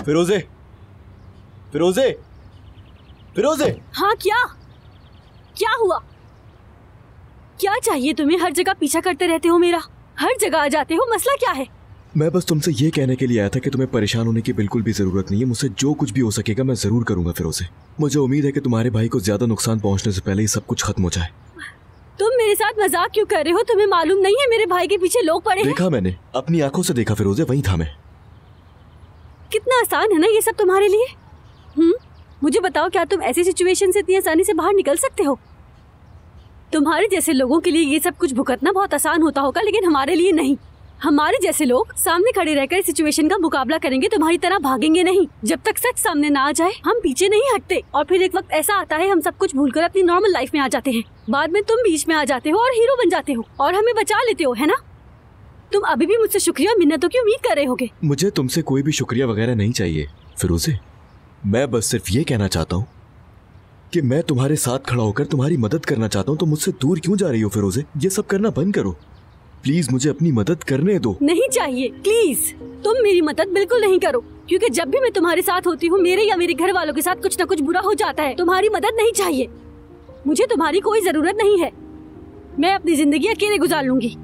फिरोजे, फिरोजे, फिरोजे। हाँ, क्या हुआ? क्या चाहिए तुम्हें? हर जगह पीछा करते रहते हो मेरा, हर जगह आ जाते हो। मसला क्या है? मैं बस तुमसे ये कहने के लिए आया था कि तुम्हें परेशान होने की बिल्कुल भी जरूरत नहीं है। मुझसे जो कुछ भी हो सकेगा मैं जरूर करूंगा फिरोजे। मुझे उम्मीद है कि तुम्हारे भाई को ज्यादा नुकसान पहुंचने से पहले ही सब कुछ खत्म हो जाए। तुम मेरे साथ मजाक क्यों कर रहे हो? तुम्हें मालूम नहीं है मेरे भाई के पीछे लोग पड़े हैं? देखा मैंने, अपनी आंखों से देखा फिरोजे, वहीं था मैं। कितना आसान है ना ये सब तुम्हारे लिए। मुझे बताओ, क्या तुम ऐसी सिचुएशन से इतनी आसानी से बाहर निकल सकते हो? तुम्हारे जैसे लोगों के लिए ये सब कुछ भुगतना बहुत आसान होता होगा, लेकिन हमारे लिए नहीं। हमारे जैसे लोग सामने खड़े रहकर इस सिचुएशन का मुकाबला करेंगे, तुम्हारी तरह भागेंगे नहीं। जब तक सच सामने ना आ जाए हम पीछे नहीं हटते। और फिर एक वक्त ऐसा आता है हम सब कुछ भूलकर अपनी नॉर्मल लाइफ में आ जाते हैं। बाद में तुम बीच में आ जाते हो और हीरो बन जाते हो और हमें बचा लेते हो, है ना? तुम अभी भी मुझसे शुक्रिया मिन्नतों की उम्मीद कर रहे होगे। मुझे तुमसे कोई भी शुक्रिया वगैरह नहीं चाहिए फिरोजे। मैं बस सिर्फ ये कहना चाहता हूँ कि मैं तुम्हारे साथ खड़ा होकर तुम्हारी मदद करना चाहता हूँ। तो मुझसे दूर क्यों जा रही हो फिरोजे? ये सब करना बंद करो प्लीज, मुझे अपनी मदद करने दो। नहीं चाहिए, प्लीज तुम मेरी मदद बिल्कुल नहीं करो, क्योंकि जब भी मैं तुम्हारे साथ होती हूँ मेरे या मेरे घर वालों के साथ कुछ न कुछ बुरा हो जाता है। तुम्हारी मदद नहीं चाहिए, मुझे तुम्हारी कोई जरूरत नहीं है। मैं अपनी जिंदगी अकेले गुजार लूंगी।